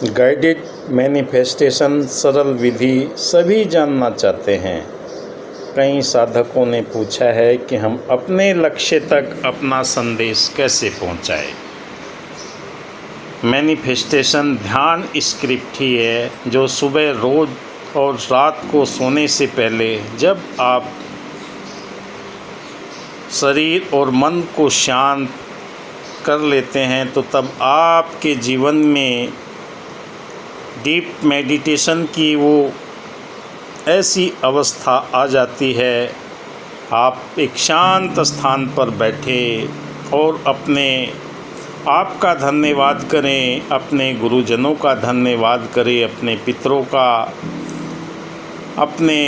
Guided manifestation सरल विधि सभी जानना चाहते हैं। कई साधकों ने पूछा है कि हम अपने लक्ष्य तक अपना संदेश कैसे पहुंचाएं। मैनिफेस्टेशन ध्यान स्क्रिप्ट ही है जो सुबह रोज़ और रात को सोने से पहले जब आप शरीर और मन को शांत कर लेते हैं तो तब आपके जीवन में डीप मेडिटेशन की वो ऐसी अवस्था आ जाती है। आप एक शांत स्थान पर बैठे और अपने आप का धन्यवाद करें, अपने गुरुजनों का धन्यवाद करें, अपने पितरों का, अपने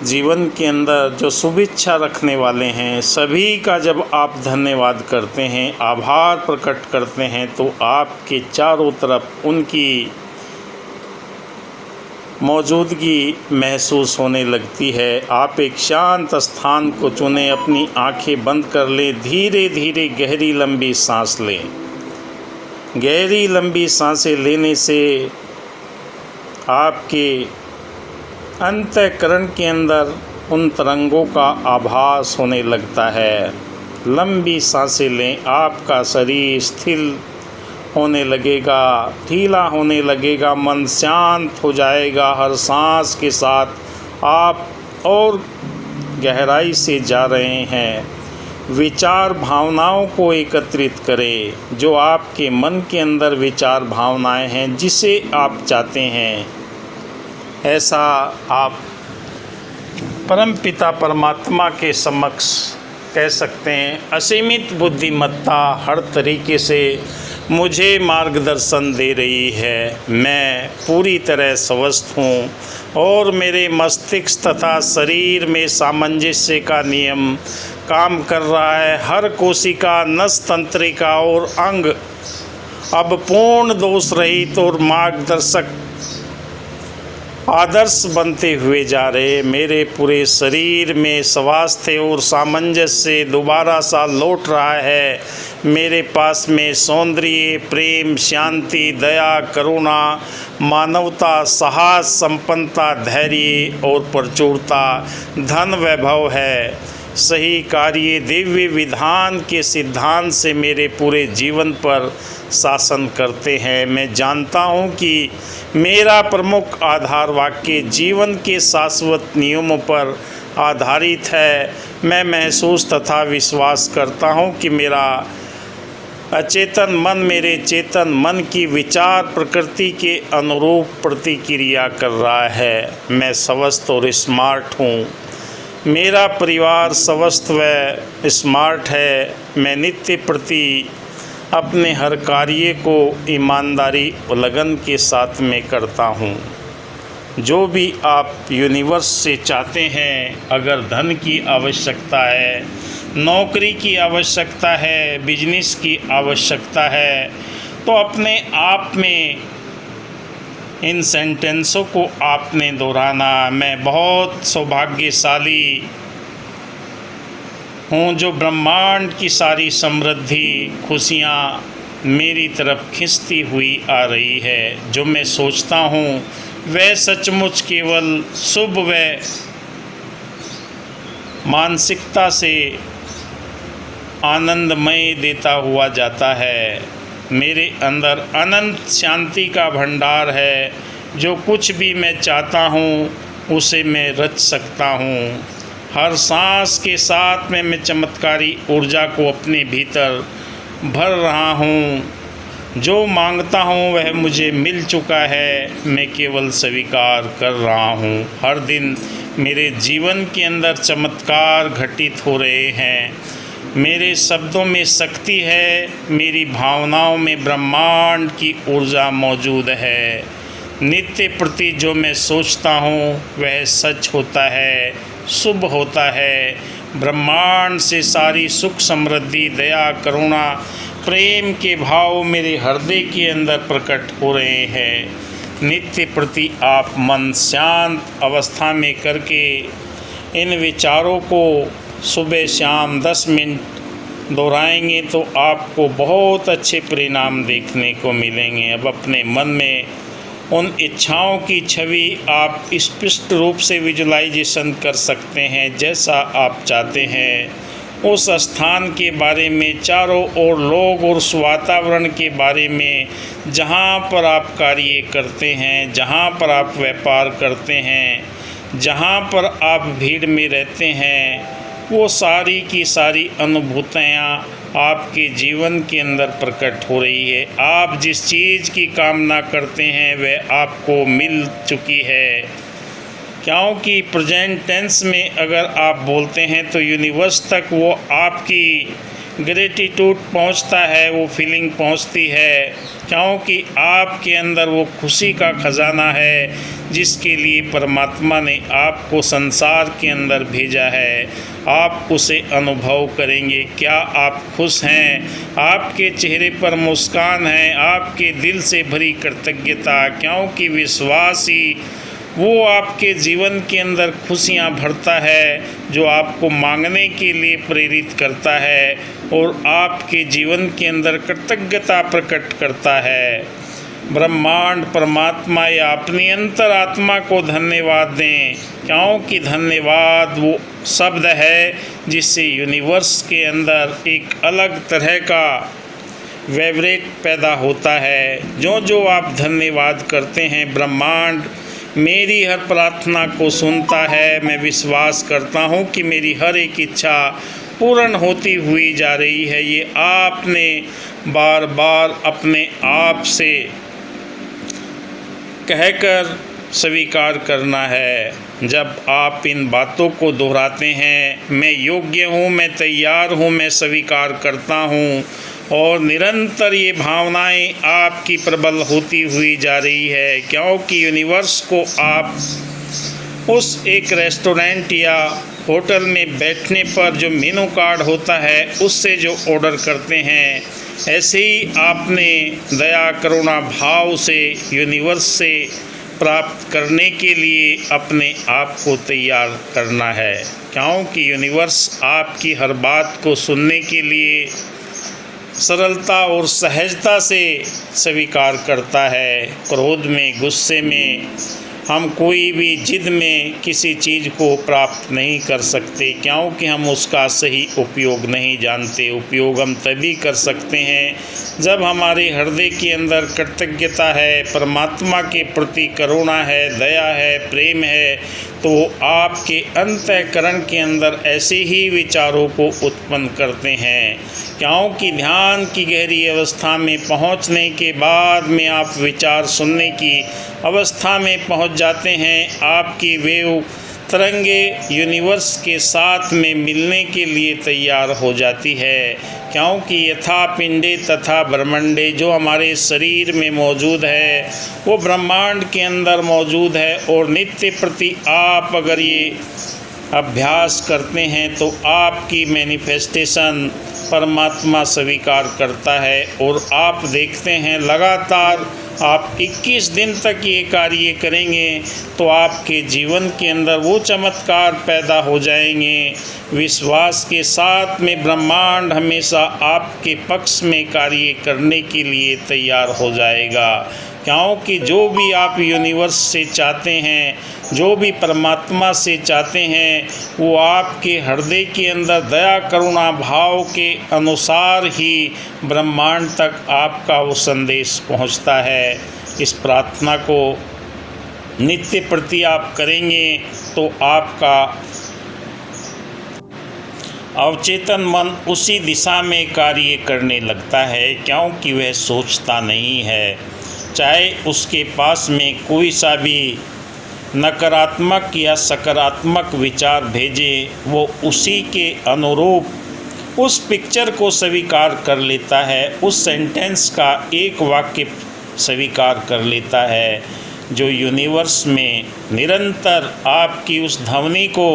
जीवन के अंदर जो शुभ इच्छा रखने वाले हैं सभी का जब आप धन्यवाद करते हैं, आभार प्रकट करते हैं तो आपके चारों तरफ उनकी मौजूदगी महसूस होने लगती है। आप एक शांत स्थान को चुनें, अपनी आंखें बंद कर लें, धीरे धीरे गहरी लंबी सांस लें। गहरी लंबी सांसें लेने से आपके अंतःकरण के अंदर उन तरंगों का आभास होने लगता है। लंबी सांसें लें, आपका शरीर स्थिर होने लगेगा, ढीला होने लगेगा, मन शांत हो जाएगा। हर सांस के साथ आप और गहराई से जा रहे हैं। विचार भावनाओं को एकत्रित करें, जो आपके मन के अंदर विचार भावनाएं हैं जिसे आप चाहते हैं, ऐसा आप परमपिता परमात्मा के समक्ष कह सकते हैं। असीमित बुद्धिमत्ता हर तरीके से मुझे मार्गदर्शन दे रही है। मैं पूरी तरह स्वस्थ हूँ और मेरे मस्तिष्क तथा शरीर में सामंजस्य का नियम काम कर रहा है। हर कोशिका, नस तंत्रिका और अंग अब पूर्ण दोष रहित और मार्गदर्शक आदर्श बनते हुए जा रहे। मेरे पूरे शरीर में स्वास्थ्य और सामंजस्य दोबारा सा लौट रहा है। मेरे पास में सौंदर्य, प्रेम, शांति, दया, करुणा, मानवता, साहस, संपन्नता, धैर्य और प्रचुरता, धन, वैभव है। सही कार्य दिव्य विधान के सिद्धांत से मेरे पूरे जीवन पर शासन करते हैं। मैं जानता हूँ कि मेरा प्रमुख आधार वाक्य जीवन के शाश्वत नियमों पर आधारित है। मैं महसूस तथा विश्वास करता हूँ कि मेरा अचेतन मन मेरे चेतन मन की विचार प्रकृति के अनुरूप प्रतिक्रिया कर रहा है। मैं स्वस्थ और स्मार्ट हूँ। मेरा परिवार स्वस्थ व स्मार्ट है। मैं नित्य प्रति अपने हर कार्य को ईमानदारी और लगन के साथ में करता हूँ। जो भी आप यूनिवर्स से चाहते हैं, अगर धन की आवश्यकता है, नौकरी की आवश्यकता है, बिजनेस की आवश्यकता है, तो अपने आप में इन सेंटेंसों को आपने दोहराना। मैं बहुत सौभाग्यशाली हूँ जो ब्रह्मांड की सारी समृद्धि, खुशियाँ मेरी तरफ खिंचती हुई आ रही है। जो मैं सोचता हूँ वह सचमुच केवल शुभ व मानसिकता से आनंदमय देता हुआ जाता है। मेरे अंदर अनंत शांति का भंडार है। जो कुछ भी मैं चाहता हूँ उसे मैं रच सकता हूँ। हर सांस के साथ में मैं चमत्कारी ऊर्जा को अपने भीतर भर रहा हूँ। जो मांगता हूँ वह मुझे मिल चुका है। मैं केवल स्वीकार कर रहा हूँ। हर दिन मेरे जीवन के अंदर चमत्कार घटित हो रहे हैं। मेरे शब्दों में शक्ति है। मेरी भावनाओं में ब्रह्मांड की ऊर्जा मौजूद है। नित्य प्रति जो मैं सोचता हूँ वह सच होता है, शुभ होता है। ब्रह्मांड से सारी सुख, समृद्धि, दया, करुणा, प्रेम के भाव मेरे हृदय के अंदर प्रकट हो रहे हैं। नित्य प्रति आप मन शांत अवस्था में करके इन विचारों को सुबह शाम 10 मिनट दोहराएंगे तो आपको बहुत अच्छे परिणाम देखने को मिलेंगे। अब अपने मन में उन इच्छाओं की छवि आप स्पष्ट रूप से विजुलाइजेशन कर सकते हैं जैसा आप चाहते हैं। उस स्थान के बारे में, चारों ओर लोग और उस वातावरण के बारे में जहाँ पर आप कार्य करते हैं, जहाँ पर आप व्यापार करते हैं, जहाँ पर आप भीड़ में रहते हैं, वो सारी की सारी अनुभूतियाँ आपके जीवन के अंदर प्रकट हो रही है। आप जिस चीज़ की कामना करते हैं वह आपको मिल चुकी है, क्योंकि प्रेजेंट टेंस में अगर आप बोलते हैं तो यूनिवर्स तक वो आपकी ग्रेटिट्यूड पहुंचता है, वो फीलिंग पहुंचती है, क्योंकि आपके अंदर वो खुशी का ख़जाना है जिसके लिए परमात्मा ने आपको संसार के अंदर भेजा है। आप उसे अनुभव करेंगे। क्या आप खुश हैं? आपके चेहरे पर मुस्कान है, आपके दिल से भरी कृतज्ञता, क्योंकि विश्वास ही वो आपके जीवन के अंदर खुशियाँ भरता है, जो आपको मांगने के लिए प्रेरित करता है और आपके जीवन के अंदर कृतज्ञता प्रकट करता है। ब्रह्मांड परमात्मा या अपनी अंतरात्मा को धन्यवाद दें, क्योंकि धन्यवाद वो शब्द है जिससे यूनिवर्स के अंदर एक अलग तरह का वाइब्रेट पैदा होता है। जो जो आप धन्यवाद करते हैं, ब्रह्मांड मेरी हर प्रार्थना को सुनता है। मैं विश्वास करता हूँ कि मेरी हर एक इच्छा पूर्ण होती हुई जा रही है। ये आपने बार बार अपने आप से कहकर स्वीकार करना है। जब आप इन बातों को दोहराते हैं, मैं योग्य हूँ, मैं तैयार हूँ, मैं स्वीकार करता हूँ, और निरंतर ये भावनाएं आपकी प्रबल होती हुई जा रही है, क्योंकि यूनिवर्स को आप उस एक रेस्टोरेंट या होटल में बैठने पर जो मेनू कार्ड होता है उससे जो ऑर्डर करते हैं, ऐसे ही आपने दया करुणा भाव से यूनिवर्स से प्राप्त करने के लिए अपने आप को तैयार करना है, क्योंकि यूनिवर्स आपकी हर बात को सुनने के लिए सरलता और सहजता से स्वीकार करता है। क्रोध में, गुस्से में हम कोई भी जिद में किसी चीज़ को प्राप्त नहीं कर सकते, क्योंकि हम उसका सही उपयोग नहीं जानते। उपयोग हम तभी कर सकते हैं जब हमारे हृदय के अंदर कृतज्ञता है, परमात्मा के प्रति करुणा है, दया है, प्रेम है, तो आपके अंतःकरण के अंदर ऐसे ही विचारों को उत्पन्न करते हैं, क्योंकि ध्यान की गहरी अवस्था में पहुंचने के बाद में आप विचार सुनने की अवस्था में पहुंच जाते हैं। आपकी वेव तरंगे यूनिवर्स के साथ में मिलने के लिए तैयार हो जाती है, क्योंकि यथा पिंडे तथा ब्रह्मांडे, जो हमारे शरीर में मौजूद है वो ब्रह्मांड के अंदर मौजूद है। और नित्य प्रति आप अगर ये अभ्यास करते हैं तो आपकी मैनिफेस्टेशन परमात्मा स्वीकार करता है, और आप देखते हैं लगातार आप 21 दिन तक ये कार्य करेंगे तो आपके जीवन के अंदर वो चमत्कार पैदा हो जाएंगे। विश्वास के साथ में ब्रह्मांड हमेशा आपके पक्ष में कार्य करने के लिए तैयार हो जाएगा, क्योंकि जो भी आप यूनिवर्स से चाहते हैं, जो भी परमात्मा से चाहते हैं, वो आपके हृदय के अंदर दया करुणा भाव के अनुसार ही ब्रह्मांड तक आपका वो संदेश पहुंचता है। इस प्रार्थना को नित्य प्रति आप करेंगे तो आपका अवचेतन मन उसी दिशा में कार्य करने लगता है, क्योंकि वह सोचता नहीं है। चाहे उसके पास में कोई सा भी नकारात्मक या सकारात्मक विचार भेजे, वो उसी के अनुरूप उस पिक्चर को स्वीकार कर लेता है, उस सेंटेंस का एक वाक्य स्वीकार कर लेता है, जो यूनिवर्स में निरंतर आपकी उस ध्वनि को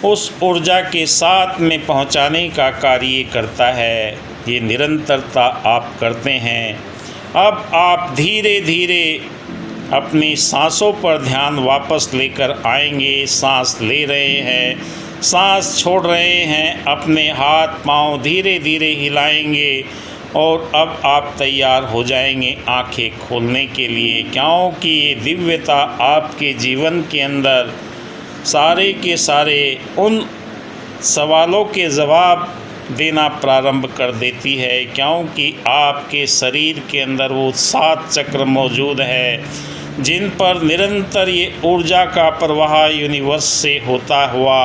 उस ऊर्जा के साथ में पहुंचाने का कार्य करता है। ये निरंतरता आप करते हैं। अब आप धीरे धीरे अपनी सांसों पर ध्यान वापस लेकर आएंगे। सांस ले रहे हैं, सांस छोड़ रहे हैं, अपने हाथ पांव धीरे धीरे हिलाएंगे और अब आप तैयार हो जाएंगे आंखें खोलने के लिए, क्योंकि ये दिव्यता आपके जीवन के अंदर सारे के सारे उन सवालों के जवाब देना प्रारंभ कर देती है, क्योंकि आपके शरीर के अंदर वो 7 चक्र मौजूद है जिन पर निरंतर ये ऊर्जा का प्रवाह यूनिवर्स से होता हुआ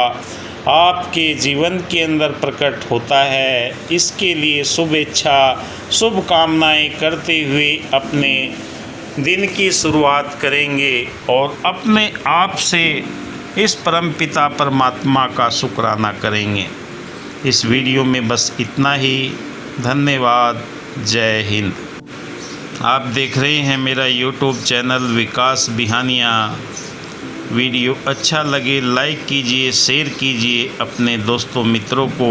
आपके जीवन के अंदर प्रकट होता है। इसके लिए शुभेच्छा शुभकामनाएं करते हुए अपने दिन की शुरुआत करेंगे और अपने आप से इस परमपिता परमात्मा का शुक्राना करेंगे। इस वीडियो में बस इतना ही। धन्यवाद। जय हिंद। आप देख रहे हैं मेरा यूट्यूब चैनल विकास बिहानिया। वीडियो अच्छा लगे लाइक कीजिए, शेयर कीजिए, अपने दोस्तों मित्रों को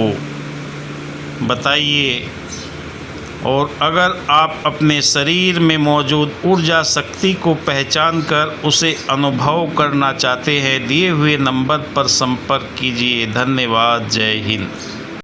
बताइए। और अगर आप अपने शरीर में मौजूद ऊर्जा शक्ति को पहचान कर उसे अनुभव करना चाहते हैं, दिए हुए नंबर पर संपर्क कीजिए। धन्यवाद। जय हिंद।